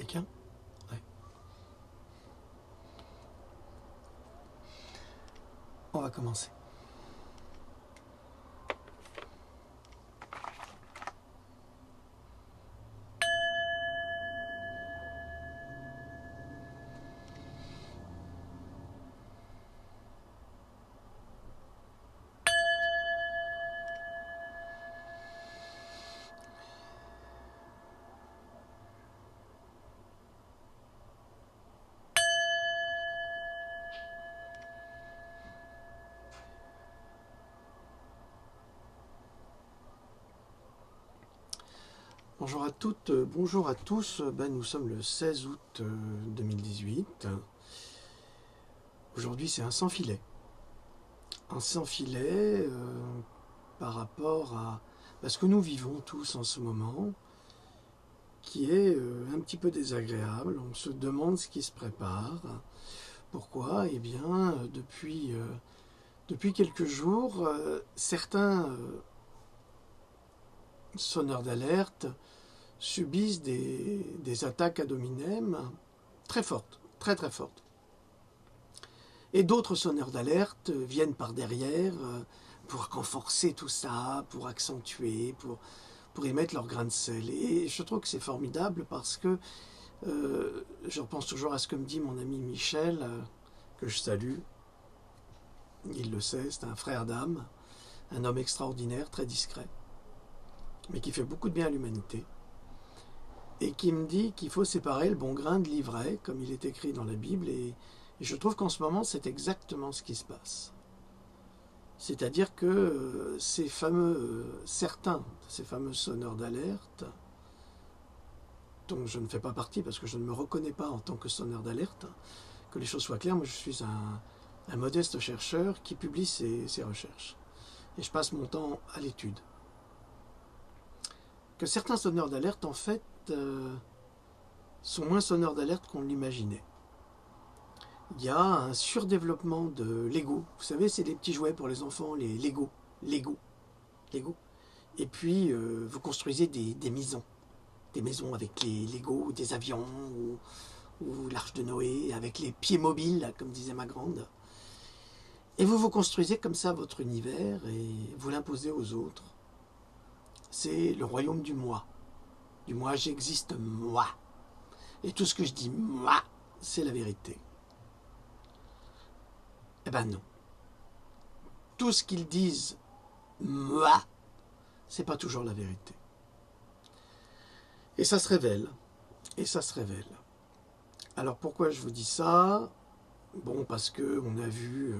quelqu'un? Ouais. On va commencer. Bonjour à toutes, bonjour à tous. Nous sommes le 16 août 2018. Aujourd'hui, c'est un sans filet. Un sans filet par rapport à ce que nous vivons tous en ce moment, qui est un petit peu désagréable. On se demande ce qui se prépare. Pourquoi? Eh bien, depuis quelques jours, certains sonneurs d'alerte subissent des attaques ad hominem très fortes, très très fortes. Et d'autres sonneurs d'alerte viennent par derrière pour renforcer tout ça, pour accentuer, pour y mettre leur grain de sel. Et je trouve que c'est formidable parce que je repense toujours à ce que me dit mon ami Michel, que je salue. Il le sait, c'est un frère d'âme, un homme extraordinaire, très discret, mais qui fait beaucoup de bien à l'humanité, et qui me dit qu'il faut séparer le bon grain de l'ivraie, comme il est écrit dans la Bible, et je trouve qu'en ce moment, c'est exactement ce qui se passe. C'est-à-dire que certains de ces fameux sonneurs d'alerte, dont je ne fais pas partie parce que je ne me reconnais pas en tant que sonneur d'alerte, que les choses soient claires, moi je suis un modeste chercheur qui publie ses recherches. Et je passe mon temps à l'étude. Que certains sonneurs d'alerte, en fait, sont moins sonneurs d'alerte qu'on l'imaginait. Il y a un surdéveloppement de Lego. Vous savez, c'est des petits jouets pour les enfants, les Lego. Et puis, vous construisez des maisons. Des maisons avec les Lego, des avions, ou l'arche de Noé, avec les pieds mobiles, comme disait ma grande. Et vous construisez comme ça votre univers et vous l'imposez aux autres. C'est le royaume du moi. Du moi, j'existe moi. Et tout ce que je dis moi, c'est la vérité. Eh ben non. Tout ce qu'ils disent moi, c'est pas toujours la vérité. Et ça se révèle. Et ça se révèle. Alors pourquoi je vous dis ça? Bon, parce que on a vu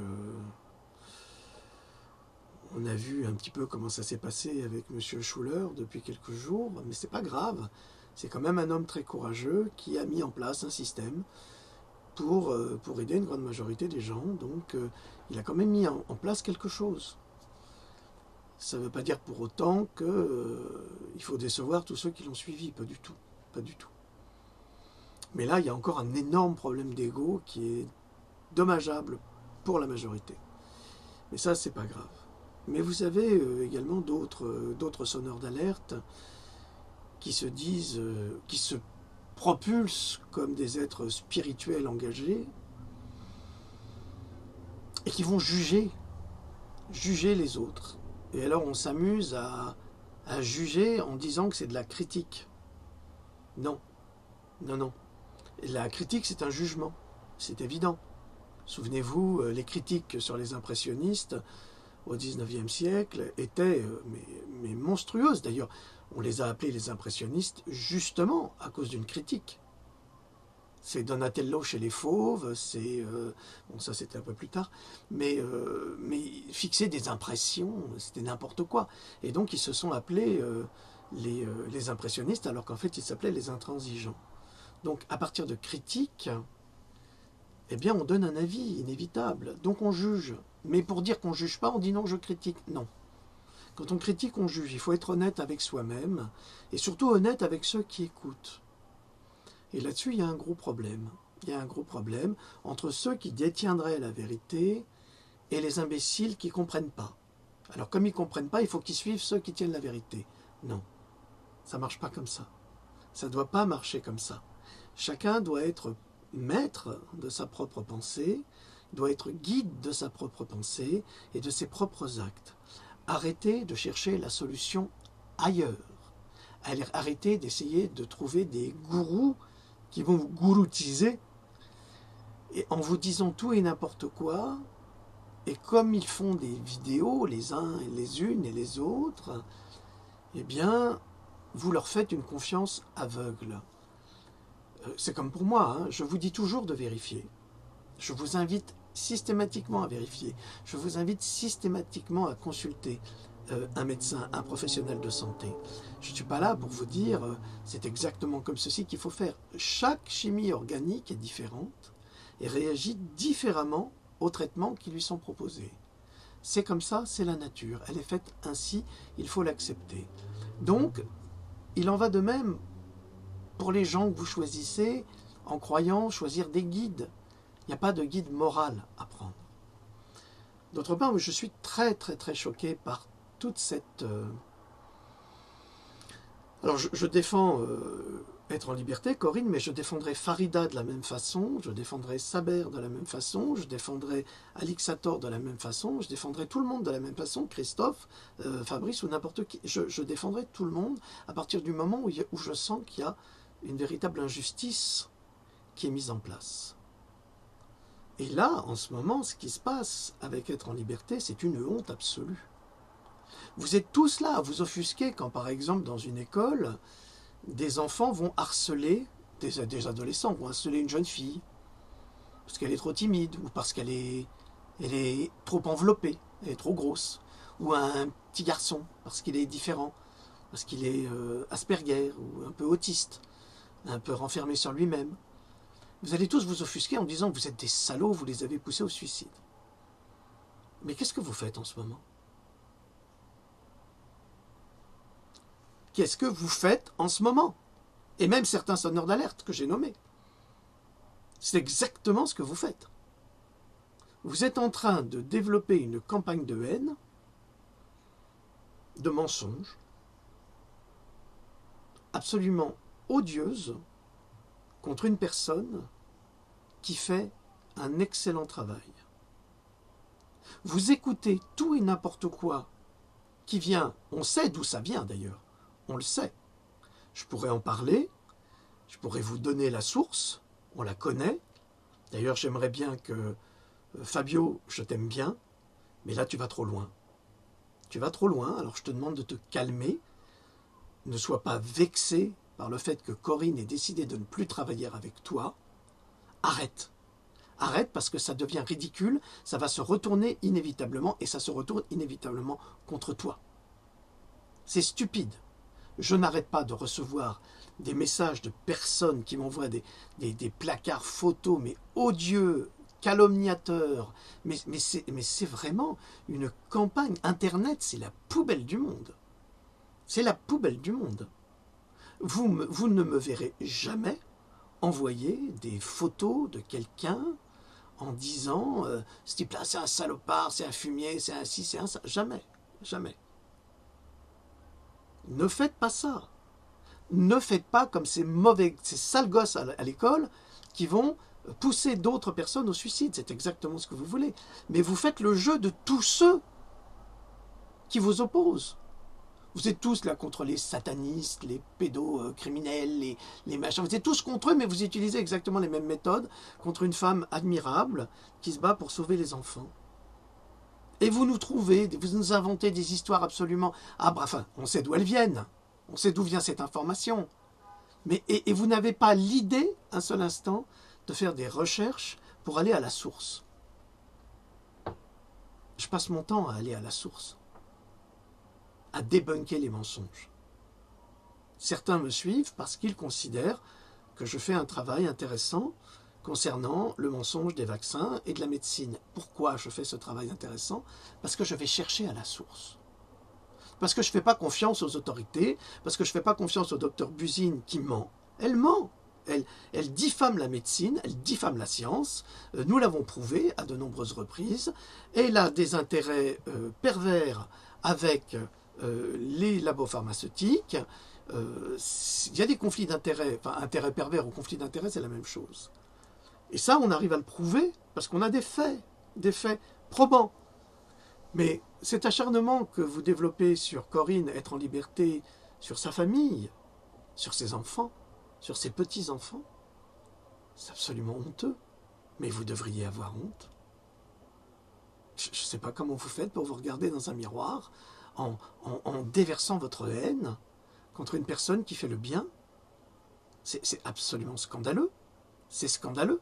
un petit peu comment ça s'est passé avec M. Schuller depuis quelques jours, mais c'est pas grave. C'est quand même un homme très courageux qui a mis en place un système pour aider une grande majorité des gens. Donc il a quand même mis en place quelque chose. Ça ne veut pas dire pour autant qu'il faut décevoir tous ceux qui l'ont suivi, pas du tout. Pas du tout. Mais là, il y a encore un énorme problème d'ego qui est dommageable pour la majorité. Mais ça, c'est pas grave. Mais vous avez également d'autres sonneurs d'alerte qui se disent, qui se propulsent comme des êtres spirituels engagés et qui vont juger les autres. Et alors on s'amuse à juger en disant que c'est de la critique. Non, non, non. La critique, c'est un jugement, c'est évident. Souvenez-vous, les critiques sur les impressionnistes au XIXe siècle étaient mais monstrueuses. D'ailleurs, on les a appelés les impressionnistes justement à cause d'une critique. C'est Donatello chez les Fauves, c'est... bon, ça c'était un peu plus tard, mais fixer des impressions, c'était n'importe quoi. Et donc ils se sont appelés les impressionnistes, alors qu'en fait ils s'appelaient les intransigeants. Donc à partir de critiques, eh bien on donne un avis inévitable, donc on juge. Mais pour dire qu'on ne juge pas, on dit non, je critique. Non. Quand on critique, on juge. Il faut être honnête avec soi-même, et surtout honnête avec ceux qui écoutent. Et là-dessus, il y a un gros problème. Il y a un gros problème entre ceux qui détiendraient la vérité et les imbéciles qui ne comprennent pas. Alors comme ils ne comprennent pas, il faut qu'ils suivent ceux qui tiennent la vérité. Non, ça ne marche pas comme ça. Ça ne doit pas marcher comme ça. Chacun doit être maître de sa propre pensée, doit être guide de sa propre pensée et de ses propres actes. Arrêtez de chercher la solution ailleurs. Arrêtez d'essayer de trouver des gourous qui vont vous gouroutiser et en vous disant tout et n'importe quoi. Et comme ils font des vidéos, les uns et les unes et les autres, eh bien, vous leur faites une confiance aveugle. C'est comme pour moi, hein, je vous dis toujours de vérifier. Je vous invite systématiquement à vérifier. Je vous invite systématiquement à consulter un médecin, un professionnel de santé. Je ne suis pas là pour vous dire c'est exactement comme ceci qu'il faut faire. Chaque chimie organique est différente et réagit différemment aux traitements qui lui sont proposés. C'est comme ça, c'est la nature. Elle est faite ainsi, il faut l'accepter. Donc, il en va de même pour les gens que vous choisissez en croyant choisir des guides. Il n'y a pas de guide moral à prendre. D'autre part, je suis très choqué par toute cette... Alors, je défends être en liberté, Corinne, mais je défendrai Farida de la même façon, je défendrai Saber de la même façon, je défendrai Alixator de la même façon, je défendrai tout le monde de la même façon, Christophe, Fabrice ou n'importe qui. Je défendrai tout le monde à partir du moment où je sens qu'il y a une véritable injustice qui est mise en place. Et là, en ce moment, ce qui se passe avec être en liberté, c'est une honte absolue. Vous êtes tous là à vous offusquer quand, par exemple, dans une école, des enfants vont harceler, des adolescents vont harceler une jeune fille, parce qu'elle est trop timide, ou parce qu'elle est trop enveloppée, elle est trop grosse, ou un petit garçon, parce qu'il est différent, parce qu'il est Asperger, ou un peu autiste, un peu renfermé sur lui-même. Vous allez tous vous offusquer en disant que vous êtes des salauds, vous les avez poussés au suicide. Mais qu'est-ce que vous faites en ce moment ? Qu'est-ce que vous faites en ce moment? Et même certains sonneurs d'alerte que j'ai nommés. C'est exactement ce que vous faites. Vous êtes en train de développer une campagne de haine, de mensonges, absolument odieuse, contre une personne qui fait un excellent travail. Vous écoutez tout et n'importe quoi qui vient, on sait d'où ça vient d'ailleurs, on le sait. Je pourrais en parler, je pourrais vous donner la source, on la connaît. D'ailleurs, j'aimerais bien que Fabio, je t'aime bien, mais là tu vas trop loin. Tu vas trop loin, alors je te demande de te calmer. Ne sois pas vexé par le fait que Corinne ait décidé de ne plus travailler avec toi. Arrête. Arrête parce que ça devient ridicule, ça va se retourner inévitablement et ça se retourne inévitablement contre toi. C'est stupide. Je n'arrête pas de recevoir des messages de personnes qui m'envoient des placards photos, mais odieux, calomniateurs. Mais c'est vraiment une campagne. Internet, c'est la poubelle du monde. C'est la poubelle du monde. Vous ne me verrez jamais envoyer des photos de quelqu'un en disant ce type-là, c'est un salopard, c'est un fumier, c'est un ci, c'est un ça. Jamais, jamais. Ne faites pas ça. Ne faites pas comme ces sales gosses à l'école qui vont pousser d'autres personnes au suicide. C'est exactement ce que vous voulez. Mais vous faites le jeu de tous ceux qui vous opposent. Vous êtes tous là contre les satanistes, les pédocriminels, les machins. Vous êtes tous contre eux, mais vous utilisez exactement les mêmes méthodes contre une femme admirable qui se bat pour sauver les enfants. Et vous nous inventez des histoires absolument... Ah, bref, enfin, on sait d'où elles viennent. On sait d'où vient cette information. Mais, et vous n'avez pas l'idée, un seul instant, de faire des recherches pour aller à la source. Je passe mon temps à aller à la source, à débunker les mensonges. Certains me suivent parce qu'ils considèrent que je fais un travail intéressant concernant le mensonge des vaccins et de la médecine. Pourquoi je fais ce travail intéressant? Parce que je vais chercher à la source. Parce que je ne fais pas confiance aux autorités, parce que je ne fais pas confiance au docteur Buzine qui ment. Elle ment. Elle diffame la médecine, elle diffame la science. Nous l'avons prouvé à de nombreuses reprises. Elle a des intérêts pervers avec les labos pharmaceutiques, il y a des conflits d'intérêts, enfin intérêts pervers ou conflits d'intérêts, c'est la même chose. Et ça, on arrive à le prouver parce qu'on a des faits probants. Mais cet acharnement que vous développez sur Corinne, être en liberté, sur sa famille, sur ses enfants, sur ses petits-enfants, c'est absolument honteux. Mais vous devriez avoir honte. Je ne sais pas comment vous faites pour vous regarder dans un miroir en déversant votre haine contre une personne qui fait le bien. C'est absolument scandaleux. C'est scandaleux.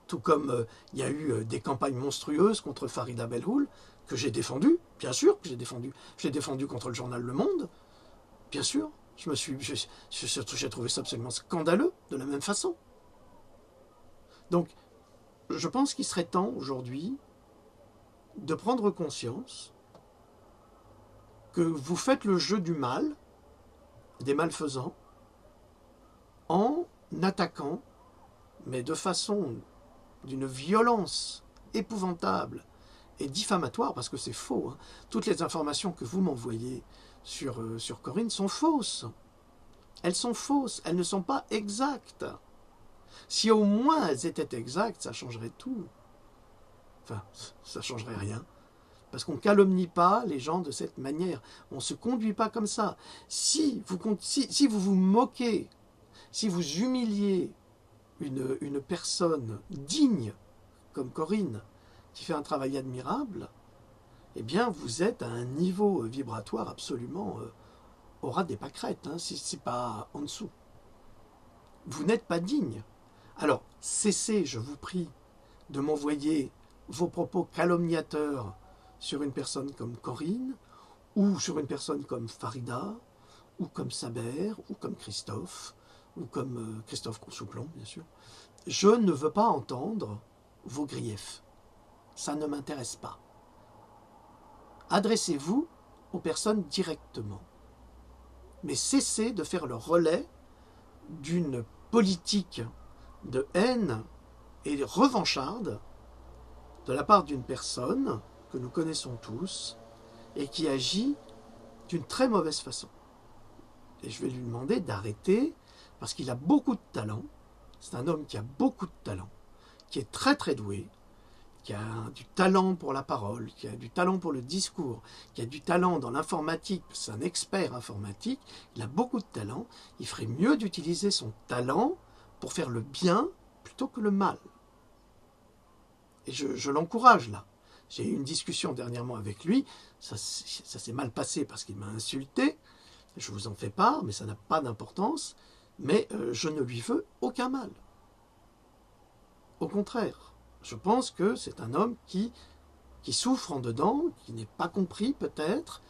Tout comme il y a eu des campagnes monstrueuses contre Farida Belhoul, que j'ai défendues, bien sûr que j'ai défendu. Je l'ai défendu contre le journal Le Monde, bien sûr. J'ai trouvé ça absolument scandaleux, de la même façon. Donc, je pense qu'il serait temps aujourd'hui de prendre conscience que vous faites le jeu du mal, des malfaisants, en attaquant, mais de façon d'une violence épouvantable et diffamatoire, parce que c'est faux. Hein. Toutes les informations que vous m'envoyez sur Corinne sont fausses. Elles sont fausses, elles ne sont pas exactes. Si au moins elles étaient exactes, ça changerait tout. Enfin, ça ne changerait rien. Parce qu'on ne calomnie pas les gens de cette manière. On ne se conduit pas comme ça. Si vous vous moquez, si vous humiliez une personne digne, comme Corinne, qui fait un travail admirable, eh bien, vous êtes à un niveau vibratoire absolument au ras des pâquerettes, hein, si ce n'est pas en dessous. Vous n'êtes pas digne. Alors, cessez, je vous prie, de m'envoyer vos propos calomniateurs sur une personne comme Corinne, ou sur une personne comme Farida, ou comme Saber, ou comme Christophe, ou comme Christophe Consouplon, bien sûr. Je ne veux pas entendre vos griefs. Ça ne m'intéresse pas. Adressez-vous aux personnes directement. Mais cessez de faire le relais d'une politique de haine et revancharde de la part d'une personne que nous connaissons tous et qui agit d'une très mauvaise façon. Et je vais lui demander d'arrêter parce qu'il a beaucoup de talent. C'est un homme qui a beaucoup de talent, qui est très très doué, qui a du talent pour la parole, qui a du talent pour le discours, qui a du talent dans l'informatique, c'est un expert informatique, il a beaucoup de talent, il ferait mieux d'utiliser son talent pour faire le bien plutôt que le mal. Et je l'encourage là. J'ai eu une discussion dernièrement avec lui, ça s'est mal passé parce qu'il m'a insulté, je vous en fais part, mais ça n'a pas d'importance, mais je ne lui veux aucun mal. Au contraire, je pense que c'est un homme qui souffre en dedans, qui n'est pas compris peut-être,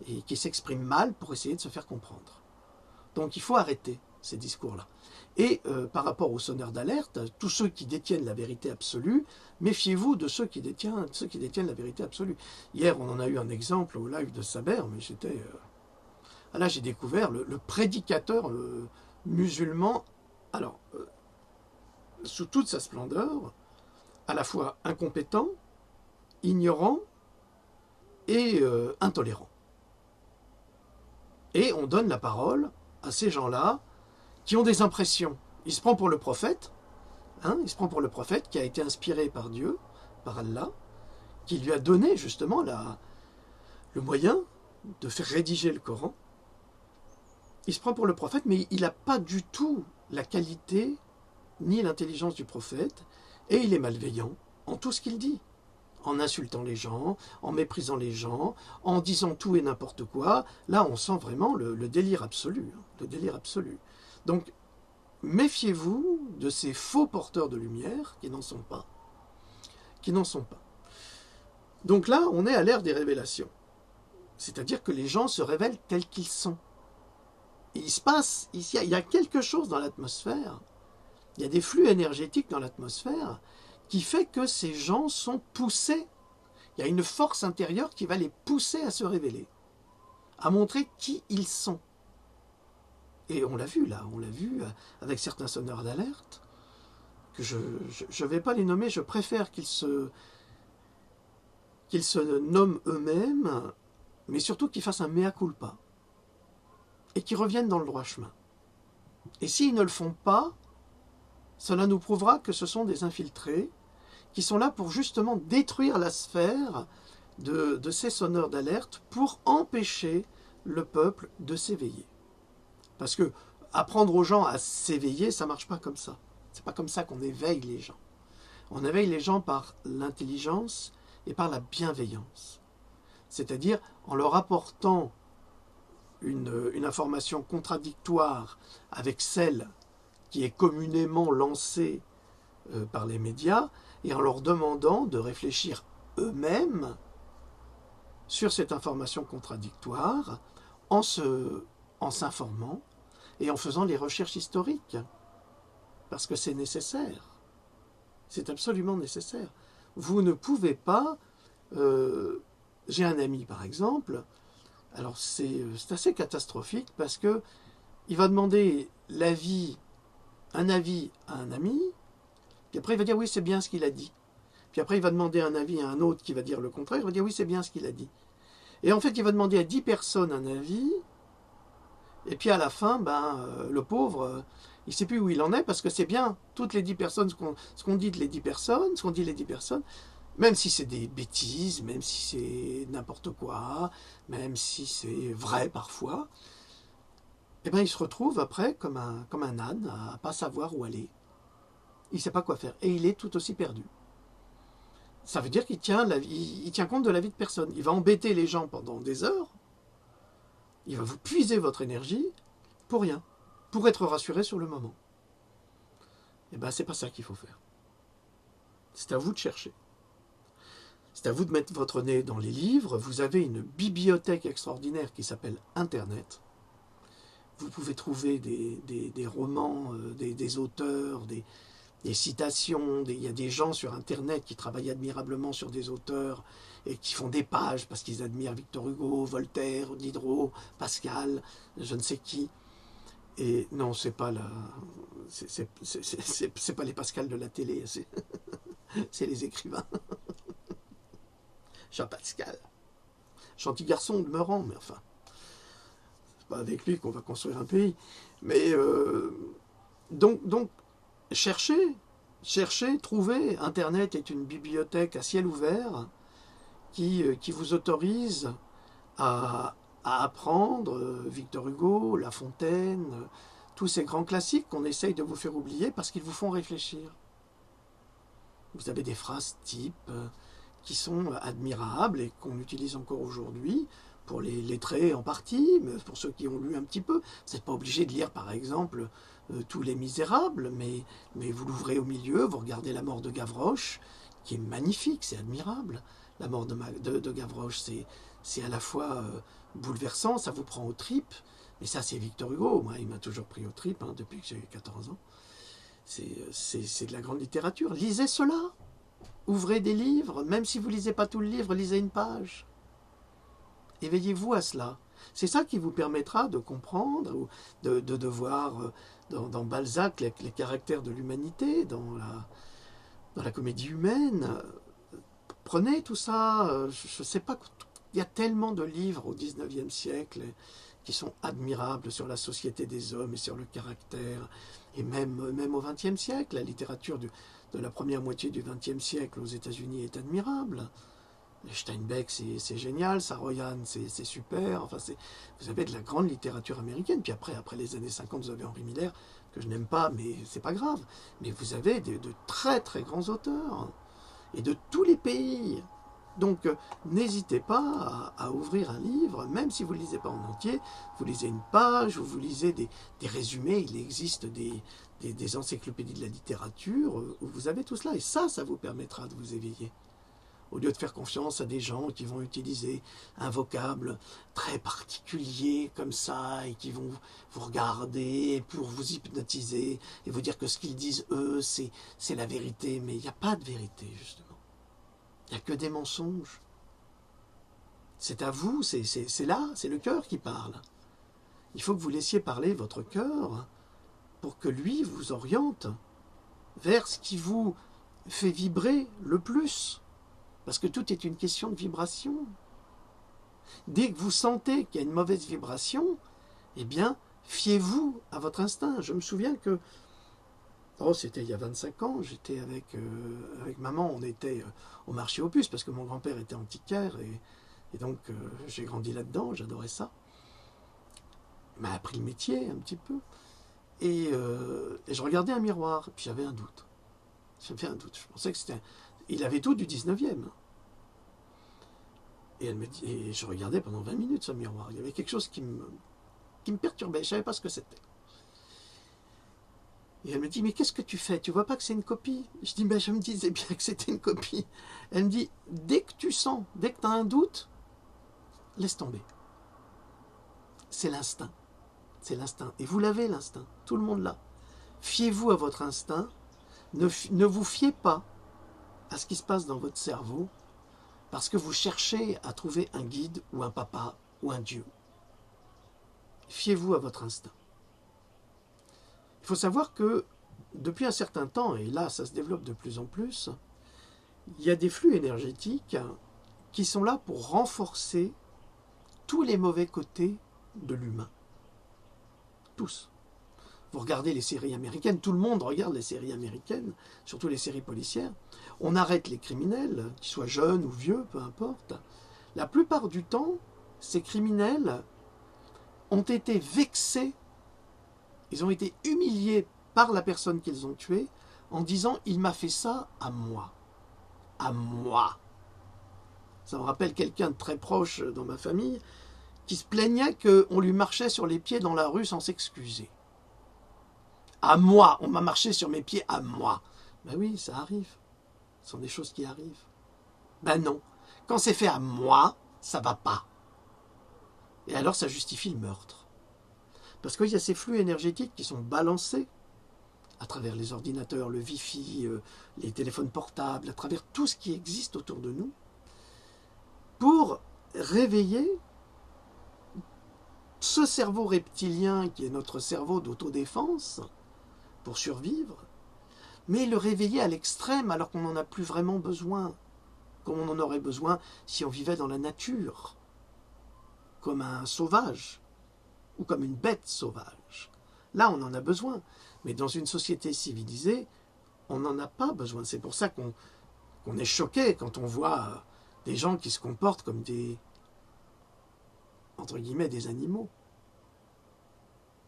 et qui s'exprime mal pour essayer de se faire comprendre. Donc il faut arrêter ces discours-là. Et par rapport aux sonneurs d'alerte, tous ceux qui détiennent la vérité absolue, méfiez-vous de ceux qui détiennent la vérité absolue. Hier, on en a eu un exemple au live de Saber, mais j'étais... là, j'ai découvert le prédicateur musulman, alors, sous toute sa splendeur, à la fois incompétent, ignorant et intolérant. Et on donne la parole à ces gens-là qui ont des impressions. Il se prend pour le prophète, hein, il se prend pour le prophète qui a été inspiré par Dieu, par Allah, qui lui a donné justement le moyen de faire rédiger le Coran. Il se prend pour le prophète, mais il n'a pas du tout la qualité ni l'intelligence du prophète, et il est malveillant en tout ce qu'il dit, en insultant les gens, en méprisant les gens, en disant tout et n'importe quoi. Là, on sent vraiment le délire absolu, le délire absolu. Donc, méfiez-vous de ces faux porteurs de lumière qui n'en sont pas. Qui n'en sont pas. Donc là, on est à l'ère des révélations. C'est-à-dire que les gens se révèlent tels qu'ils sont. Et il y a quelque chose dans l'atmosphère, il y a des flux énergétiques dans l'atmosphère qui fait que ces gens sont poussés. Il y a une force intérieure qui va les pousser à se révéler, à montrer qui ils sont. Et on l'a vu là, on l'a vu avec certains sonneurs d'alerte, que je ne vais pas les nommer, je préfère qu'ils se nomment eux-mêmes mais surtout qu'ils fassent un mea culpa et qu'ils reviennent dans le droit chemin. Et s'ils ne le font pas, cela nous prouvera que ce sont des infiltrés qui sont là pour justement détruire la sphère de ces sonneurs d'alerte pour empêcher le peuple de s'éveiller. Parce que apprendre aux gens à s'éveiller, ça ne marche pas comme ça. C'est pas comme ça qu'on éveille les gens. On éveille les gens par l'intelligence et par la bienveillance. C'est-à-dire en leur apportant une information contradictoire avec celle qui est communément lancée par les médias et en leur demandant de réfléchir eux-mêmes sur cette information contradictoire en s'informant et en faisant les recherches historiques. Parce que c'est nécessaire. C'est absolument nécessaire. Vous ne pouvez pas... j'ai un ami, par exemple, alors c'est assez catastrophique parce que il va demander un avis à un ami, puis après il va dire oui, c'est bien ce qu'il a dit. Puis après il va demander un avis à un autre qui va dire le contraire, il va dire oui, c'est bien ce qu'il a dit. Et en fait, il va demander à 10 personnes un avis, et puis à la fin, le pauvre, il ne sait plus où il en est, parce que c'est bien, toutes les 10 personnes, ce qu'on dit les 10 personnes, ce qu'on dit les 10 personnes, même si c'est des bêtises, même si c'est n'importe quoi, même si c'est vrai parfois, eh ben, il se retrouve après comme un âne à ne pas savoir où aller. Il ne sait pas quoi faire, et il est tout aussi perdu. Ça veut dire qu'il tient compte de la vie de personne. Il va embêter les gens pendant des heures, il va vous puiser votre énergie pour rien, pour être rassuré sur le moment. Eh bien, c'est pas ça qu'il faut faire. C'est à vous de chercher. C'est à vous de mettre votre nez dans les livres. Vous avez une bibliothèque extraordinaire qui s'appelle Internet. Vous pouvez trouver des romans, des auteurs, des citations. Il y a des gens sur Internet qui travaillent admirablement sur des auteurs et qui font des pages parce qu'ils admirent Victor Hugo, Voltaire, Diderot, Pascal, je ne sais qui. Et non, c'est pas pas les Pascal de la télé, c'est les écrivains. Jean-Pascal. Gentil garçon demeurant, mais enfin, c'est pas avec lui qu'on va construire un pays. Mais donc cherchez, trouvez. Internet est une bibliothèque à ciel ouvert qui vous autorise à apprendre Victor Hugo, La Fontaine, tous ces grands classiques qu'on essaye de vous faire oublier parce qu'ils vous font réfléchir. Vous avez des phrases types qui sont admirables et qu'on utilise encore aujourd'hui pour les lettrés en partie, mais pour ceux qui ont lu un petit peu. Vous n'êtes pas obligé de lire par exemple tous les Misérables, mais vous l'ouvrez au milieu, vous regardez La mort de Gavroche, qui est magnifique, c'est admirable. La mort de Gavroche, c'est à la fois bouleversant, ça vous prend aux tripes, mais ça c'est Victor Hugo, moi il m'a toujours pris aux tripes depuis que j'ai 14 ans. C'est de la grande littérature. Lisez cela. Ouvrez des livres, même si vous ne lisez pas tout le livre, lisez une page. Éveillez-vous à cela. C'est ça qui vous permettra de comprendre, ou de voir dans Balzac les caractères de l'humanité, dans la comédie humaine. Prenez tout ça, je ne sais pas, il y a tellement de livres au XIXe siècle qui sont admirables sur la société des hommes et sur le caractère, et même au XXe siècle, la littérature de la première moitié du XXe siècle aux États-Unis est admirable. Steinbeck, c'est génial, Saroyan, c'est super, enfin, vous avez de la grande littérature américaine, puis après les années 50, vous avez Henri Miller, que je n'aime pas, mais c'est pas grave, mais vous avez de très très grands auteurs, et de tous les pays. Donc, n'hésitez pas à ouvrir un livre, même si vous ne le lisez pas en entier, vous lisez une page, ou vous lisez des résumés, il existe des encyclopédies de la littérature, où vous avez tout cela, et ça vous permettra de vous éveiller. Au lieu de faire confiance à des gens qui vont utiliser un vocable très particulier comme ça, et qui vont vous regarder pour vous hypnotiser, et vous dire que ce qu'ils disent, eux, c'est la vérité, mais il n'y a pas de vérité, justement. Il n'y a que des mensonges. C'est à vous, c'est là, c'est le cœur qui parle. Il faut que vous laissiez parler votre cœur pour que lui vous oriente vers ce qui vous fait vibrer le plus. Parce que tout est une question de vibration. Dès que vous sentez qu'il y a une mauvaise vibration, eh bien, fiez-vous à votre instinct. Je me souviens que, c'était il y a 25 ans, j'étais avec maman, on était au marché aux puces, parce que mon grand-père était antiquaire, et donc j'ai grandi là-dedans, j'adorais ça. Il m'a appris le métier un petit peu. Et je regardais un miroir, puis j'avais un doute. J'avais un doute. Je pensais que c'était. Il avait tout du 19e. Et elle me dit, et je regardais pendant 20 minutes ce miroir. Il y avait quelque chose qui me perturbait. Je ne savais pas ce que c'était. Et elle me dit, mais qu'est-ce que tu fais? Tu vois pas que c'est une copie? Je dis, je me disais bien que c'était une copie. Elle me dit, dès que tu sens, dès que tu as un doute, laisse tomber. C'est l'instinct. C'est l'instinct. Et vous l'avez, l'instinct. Tout le monde l'a. Fiez-vous à votre instinct. Ne vous fiez pas à ce qui se passe dans votre cerveau parce que vous cherchez à trouver un guide ou un papa ou un Dieu. Fiez-vous à votre instinct. Il faut savoir que depuis un certain temps, et là ça se développe de plus en plus, il y a des flux énergétiques qui sont là pour renforcer tous les mauvais côtés de l'humain. Tous. Vous regardez les séries américaines, tout le monde regarde les séries américaines, surtout les séries policières. On arrête les criminels, qu'ils soient jeunes ou vieux, peu importe. La plupart du temps, ces criminels ont été vexés, ils ont été humiliés par la personne qu'ils ont tuée en disant « il m'a fait ça à moi ». À moi. Ça me rappelle quelqu'un de très proche dans ma famille qui se plaignait qu'on lui marchait sur les pieds dans la rue sans s'excuser. À moi, on m'a marché sur mes pieds à moi. Ben oui, ça arrive. Ce sont des choses qui arrivent. Ben non. Quand c'est fait à moi, ça va pas. Et alors ça justifie le meurtre. Parce qu'il y a ces flux énergétiques qui sont balancés à travers les ordinateurs, le Wi-Fi, les téléphones portables, à travers tout ce qui existe autour de nous, pour réveiller ce cerveau reptilien qui est notre cerveau d'autodéfense, pour survivre, mais le réveiller à l'extrême alors qu'on n'en a plus vraiment besoin, comme on en aurait besoin si on vivait dans la nature, comme un sauvage, ou comme une bête sauvage. Là, on en a besoin, mais dans une société civilisée, on n'en a pas besoin. C'est pour ça qu'on est choqué quand on voit des gens qui se comportent comme des, entre guillemets, des animaux.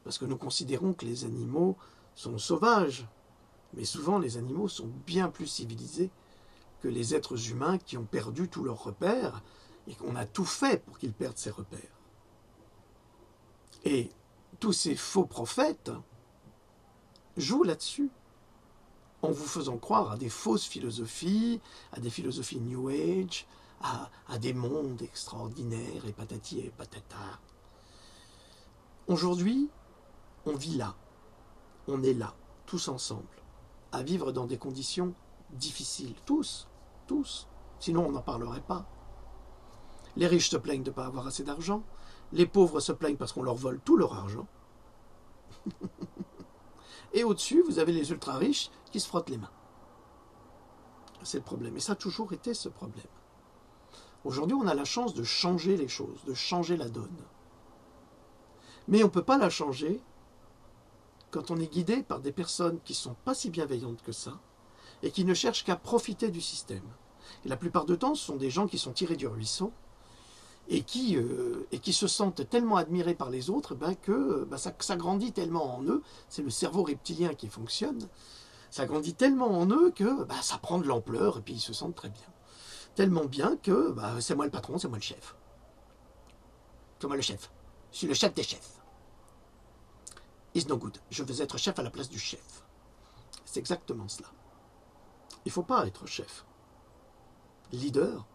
Parce que nous considérons que les animaux sont sauvages, mais souvent les animaux sont bien plus civilisés que les êtres humains qui ont perdu tous leurs repères et qu'on a tout fait pour qu'ils perdent ces repères. Et tous ces faux prophètes jouent là-dessus, en vous faisant croire à des fausses philosophies, à des philosophies New Age, à des mondes extraordinaires et patati et patata. Aujourd'hui, on vit là, on est là, tous ensemble, à vivre dans des conditions difficiles, tous, sinon on n'en parlerait pas. Les riches se plaignent de ne pas avoir assez d'argent, les pauvres se plaignent parce qu'on leur vole tout leur argent. Et au-dessus, vous avez les ultra-riches qui se frottent les mains. C'est le problème, et ça a toujours été ce problème. Aujourd'hui, on a la chance de changer les choses, de changer la donne. Mais on ne peut pas la changer quand on est guidé par des personnes qui ne sont pas si bienveillantes que ça et qui ne cherchent qu'à profiter du système. Et la plupart du temps, ce sont des gens qui sont tirés du ruisseau et qui se sentent tellement admirés par les autres que ça grandit tellement en eux, c'est le cerveau reptilien qui fonctionne, ça grandit tellement en eux que ça prend de l'ampleur et puis ils se sentent très bien. Tellement bien que c'est moi le patron, c'est moi le chef. C'est moi le chef. Je suis le chef des chefs. Is no good. Je veux être chef à la place du chef. C'est exactement cela. Il ne faut pas être chef. Leader,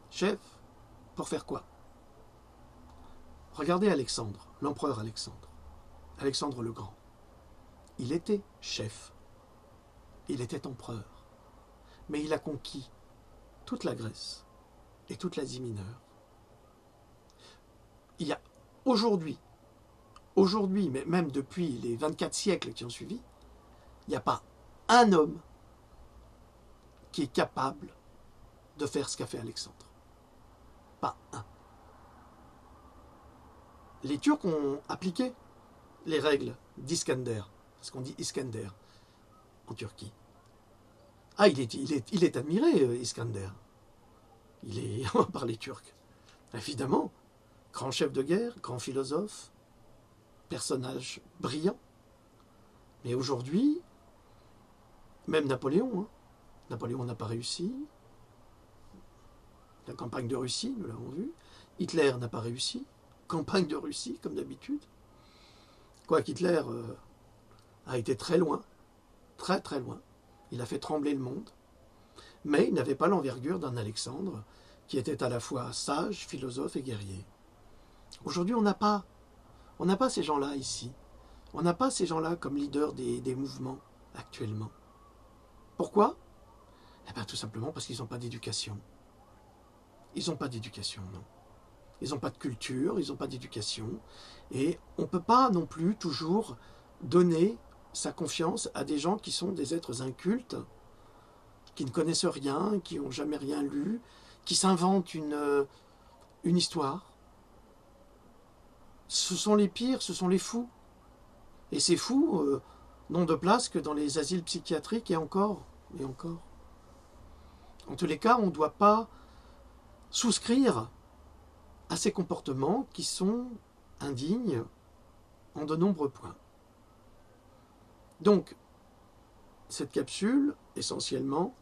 chef, pour faire quoi? Regardez Alexandre, l'empereur Alexandre. Alexandre le Grand. Il était chef. Il était empereur. Mais il a conquis toute la Grèce et toute l'Asie mineure. Il y a aujourd'hui, mais même depuis les 24 siècles qui ont suivi, il n'y a pas un homme qui est capable de faire ce qu'a fait Alexandre. Pas un. les Turcs ont appliqué les règles d'Iskander, parce qu'on dit Iskander en Turquie. Ah, il est admiré, Iskander. Il est par les Turcs. Évidemment, grand chef de guerre, grand philosophe, personnage brillant. Mais aujourd'hui, même Napoléon, hein, Napoléon n'a pas réussi. La campagne de Russie, nous l'avons vu. Hitler n'a pas réussi. Campagne de Russie, comme d'habitude. Quoique Hitler a été très loin, très très loin. Il a fait trembler le monde. Mais il n'avait pas l'envergure d'un Alexandre, qui était à la fois sage, philosophe et guerrier. Aujourd'hui, on n'a pas ces gens-là ici. On n'a pas ces gens-là comme leaders des mouvements actuellement. Pourquoi? Eh bien, tout simplement parce qu'ils n'ont pas d'éducation. Ils n'ont pas d'éducation, non. Ils n'ont pas de culture, ils n'ont pas d'éducation. Et on ne peut pas non plus toujours donner sa confiance à des gens qui sont des êtres incultes, qui ne connaissent rien, qui n'ont jamais rien lu, qui s'inventent une histoire. Ce sont les pires, ce sont les fous. Et ces fous n'ont de place que dans les asiles psychiatriques et encore, et encore. En tous les cas, on ne doit pas souscrire à ces comportements qui sont indignes en de nombreux points. Donc, cette capsule, essentiellement,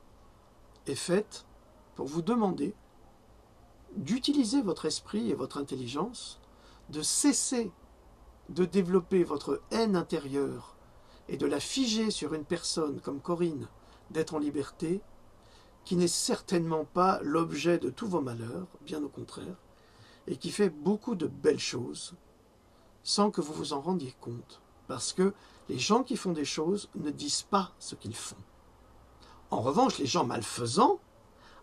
est faite pour vous demander d'utiliser votre esprit et votre intelligence, de cesser de développer votre haine intérieure et de la figer sur une personne comme Corinne, d'être en liberté, qui n'est certainement pas l'objet de tous vos malheurs, bien au contraire, et qui fait beaucoup de belles choses sans que vous vous en rendiez compte. Parce que les gens qui font des choses ne disent pas ce qu'ils font. En revanche, les gens malfaisants,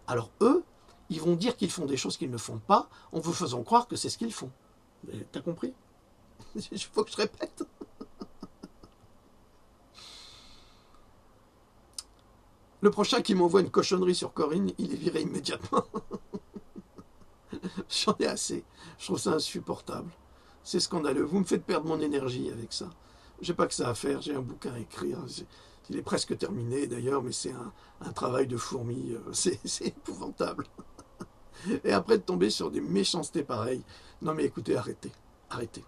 alors eux, ils vont dire qu'ils font des choses qu'ils ne font pas en vous faisant croire que c'est ce qu'ils font. T'as compris? Il faut que je répète. Le prochain qui m'envoie une cochonnerie sur Corinne, il est viré immédiatement. J'en ai assez. Je trouve ça insupportable. C'est scandaleux. Vous me faites perdre mon énergie avec ça. J'ai pas que ça à faire. J'ai un bouquin à écrire. Il est presque terminé d'ailleurs, mais c'est un travail de fourmi. C'est épouvantable. Et après de tomber sur des méchancetés pareilles. Non mais écoutez, arrêtez. Arrêtez.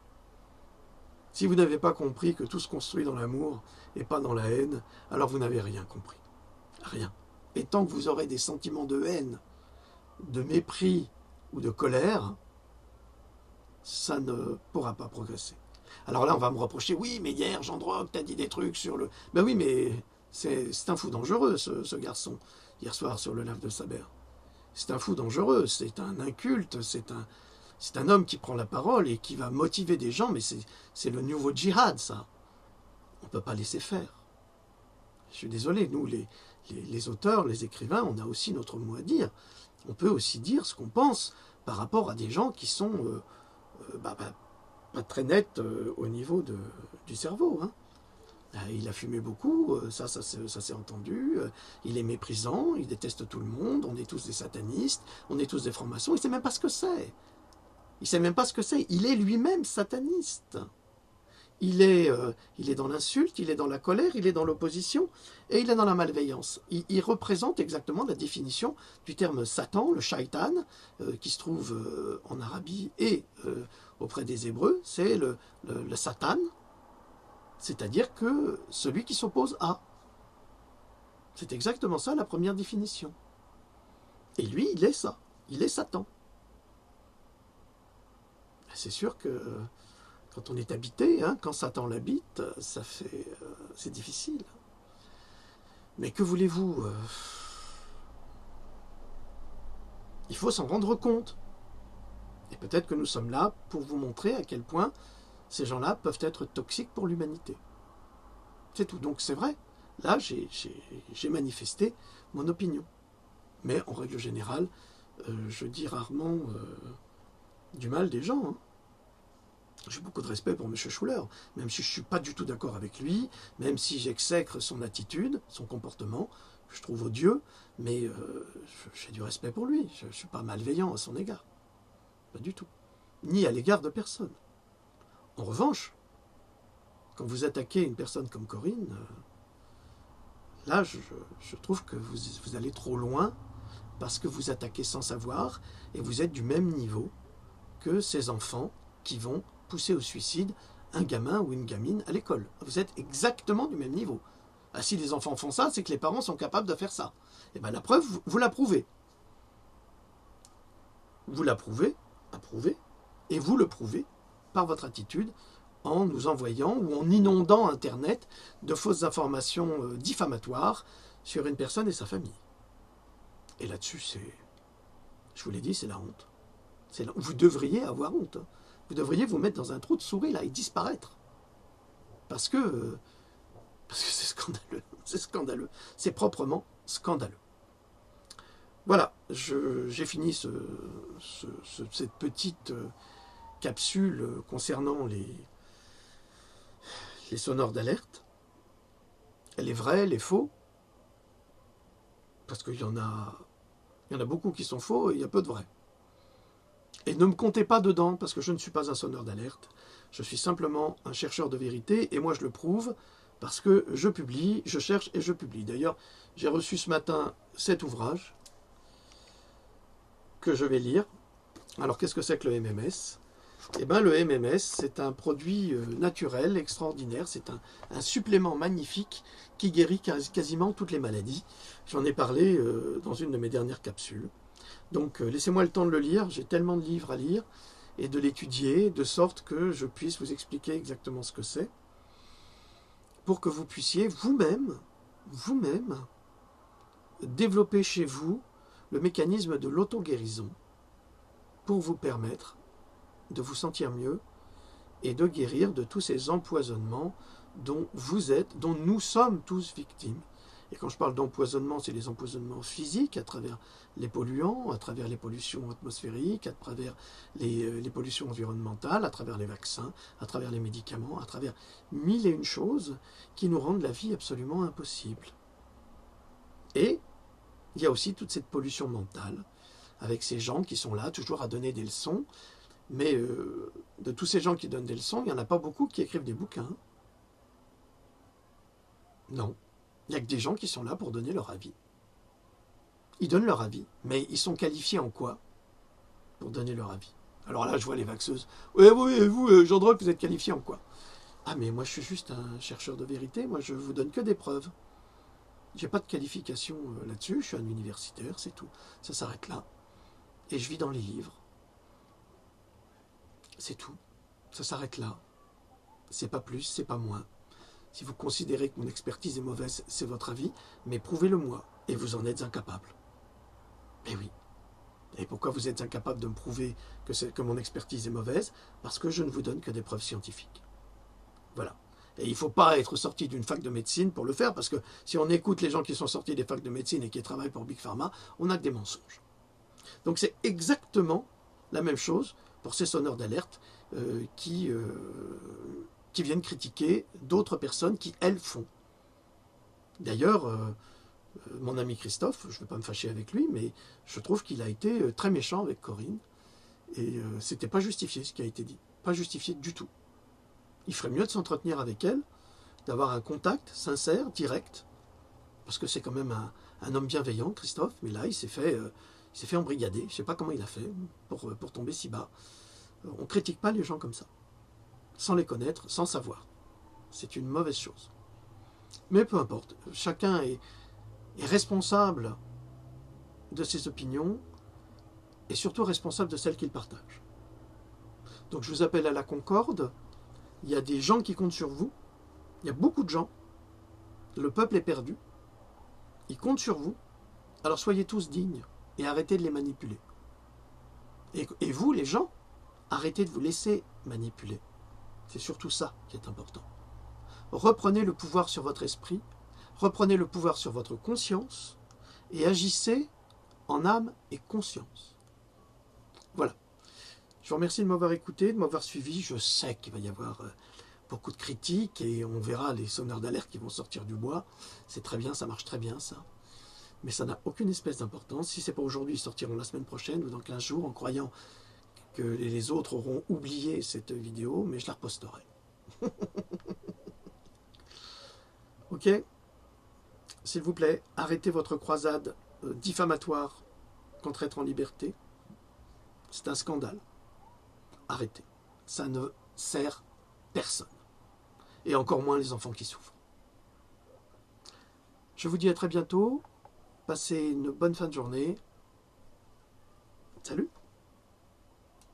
Si vous n'avez pas compris que tout se construit dans l'amour et pas dans la haine, alors vous n'avez rien compris. Rien. Et tant que vous aurez des sentiments de haine, de mépris ou de colère, ça ne pourra pas progresser. Alors là, on va me reprocher, oui, mais hier, Jean Drogue, t'as dit des trucs sur le... Ben oui, mais c'est un fou dangereux, ce garçon, hier soir sur le live de Saber. C'est un fou dangereux, c'est un inculte, c'est un homme qui prend la parole et qui va motiver des gens, mais c'est le nouveau djihad, ça. On ne peut pas laisser faire. Je suis désolé, nous, les auteurs, les écrivains, on a aussi notre mot à dire. On peut aussi dire ce qu'on pense par rapport à des gens qui sont pas très nets au niveau du cerveau. Hein. Il a fumé beaucoup, ça s'est entendu. Il est méprisant, il déteste tout le monde. On est tous des satanistes, on est tous des francs-maçons. Il ne sait même pas ce que c'est. Il ne sait même pas ce que c'est. Il est lui-même sataniste. Il est dans l'insulte, il est dans la colère, il est dans l'opposition et il est dans la malveillance. Il représente exactement la définition du terme Satan, le shaitan, qui se trouve en Arabie et auprès des Hébreux. C'est le Satan, c'est-à-dire que celui qui s'oppose à. C'est exactement ça la première définition. Et lui, il est ça. Il est Satan. C'est sûr que quand on est habité, hein, quand Satan l'habite, c'est difficile. Mais que voulez-vous? Il faut s'en rendre compte. Et peut-être que nous sommes là pour vous montrer à quel point ces gens-là peuvent être toxiques pour l'humanité. C'est tout. Donc c'est vrai. Là, j'ai manifesté mon opinion. Mais en règle générale, je dis rarement du mal des gens. Hein. J'ai beaucoup de respect pour M. Schuller, même si je ne suis pas du tout d'accord avec lui, même si j'exècre son attitude, son comportement, que je trouve odieux, mais j'ai du respect pour lui. Je ne suis pas malveillant à son égard. Pas du tout. Ni à l'égard de personne. En revanche, quand vous attaquez une personne comme Corinne, là, je trouve que vous allez trop loin parce que vous attaquez sans savoir et vous êtes du même niveau que ces enfants qui vont pousser au suicide un gamin ou une gamine à l'école. Vous êtes exactement du même niveau. Ah, si les enfants font ça, c'est que les parents sont capables de faire ça. Et bien la preuve, vous la prouvez. Vous la prouvez, approuvez, et vous le prouvez par votre attitude en nous envoyant ou en inondant Internet de fausses informations diffamatoires sur une personne et sa famille. Et là-dessus, je vous l'ai dit, c'est la honte. Vous devriez avoir honte. Vous devriez vous mettre dans un trou de souris là et disparaître. Parce que c'est scandaleux. C'est scandaleux. C'est proprement scandaleux. Voilà, j'ai fini cette petite capsule concernant les sonneurs d'alerte. Les vrais, les faux. Parce qu'il y en a beaucoup qui sont faux et il y a peu de vrais. Et ne me comptez pas dedans, parce que je ne suis pas un sonneur d'alerte. Je suis simplement un chercheur de vérité, et moi je le prouve, parce que je publie, je cherche et je publie. D'ailleurs, j'ai reçu ce matin cet ouvrage, que je vais lire. Alors, qu'est-ce que c'est que le MMS? Eh bien, le MMS, c'est un produit naturel, extraordinaire. C'est un supplément magnifique qui guérit quasiment toutes les maladies. J'en ai parlé dans une de mes dernières capsules. Donc, laissez-moi le temps de le lire. J'ai tellement de livres à lire et de l'étudier, de sorte que je puisse vous expliquer exactement ce que c'est, pour que vous puissiez vous-même, développer chez vous le mécanisme de l'auto-guérison pour vous permettre de vous sentir mieux et de guérir de tous ces empoisonnements dont nous sommes tous victimes. Et quand je parle d'empoisonnement, c'est les empoisonnements physiques à travers les polluants, à travers les pollutions atmosphériques, à travers les pollutions environnementales, à travers les vaccins, à travers les médicaments, à travers mille et une choses qui nous rendent la vie absolument impossible. Et il y a aussi toute cette pollution mentale, avec ces gens qui sont là, toujours à donner des leçons, mais de tous ces gens qui donnent des leçons, il n'y en a pas beaucoup qui écrivent des bouquins. Non. Il n'y a que des gens qui sont là pour donner leur avis. Ils donnent leur avis, mais ils sont qualifiés en quoi pour donner leur avis? Alors là, je vois les vaxeuses. Oui, vous, Jean Dreux, vous êtes qualifié en quoi? Ah, mais moi, je suis juste un chercheur de vérité. Moi, je vous donne que des preuves. J'ai pas de qualification là-dessus. Je suis un universitaire, c'est tout. Ça s'arrête là. Et je vis dans les livres. C'est tout. Ça s'arrête là. C'est pas plus, c'est pas moins. Si vous considérez que mon expertise est mauvaise, c'est votre avis, mais prouvez-le moi, et vous en êtes incapable. Eh oui. Et pourquoi vous êtes incapable de me prouver que mon expertise est mauvaise? Parce que je ne vous donne que des preuves scientifiques. Voilà. Et il ne faut pas être sorti d'une fac de médecine pour le faire, parce que si on écoute les gens qui sont sortis des facs de médecine et qui travaillent pour Big Pharma, on n'a que des mensonges. Donc c'est exactement la même chose pour ces sonneurs d'alerte qui viennent critiquer d'autres personnes qui, elles, font. D'ailleurs, mon ami Christophe, je ne vais pas me fâcher avec lui, mais je trouve qu'il a été très méchant avec Corinne, et c'était pas justifié ce qui a été dit. Pas justifié du tout. Il ferait mieux de s'entretenir avec elle, d'avoir un contact sincère, direct, parce que c'est quand même un homme bienveillant, Christophe, mais là, il s'est fait embrigader. Je ne sais pas comment il a fait pour tomber si bas. On ne critique pas les gens comme ça, sans les connaître, sans savoir. C'est une mauvaise chose. Mais peu importe, chacun est responsable de ses opinions et surtout responsable de celles qu'il partage. Donc je vous appelle à la concorde. Il y a des gens qui comptent sur vous. Il y a beaucoup de gens. Le peuple est perdu. Ils comptent sur vous. Alors soyez tous dignes et arrêtez de les manipuler. Et vous, les gens, arrêtez de vous laisser manipuler. C'est surtout ça qui est important. Reprenez le pouvoir sur votre esprit, reprenez le pouvoir sur votre conscience et agissez en âme et conscience. Voilà. Je vous remercie de m'avoir écouté, de m'avoir suivi. Je sais qu'il va y avoir beaucoup de critiques et on verra les sonneurs d'alerte qui vont sortir du bois. C'est très bien, ça marche très bien ça. Mais ça n'a aucune espèce d'importance. Si ce n'est pas aujourd'hui, ils sortiront la semaine prochaine ou dans 15 jours en croyant que les autres auront oublié cette vidéo, mais je la reposterai. Ok? S'il vous plaît, arrêtez votre croisade diffamatoire contre être en liberté. C'est un scandale. Arrêtez. Ça ne sert personne. Et encore moins les enfants qui souffrent. Je vous dis à très bientôt. Passez une bonne fin de journée. Salut!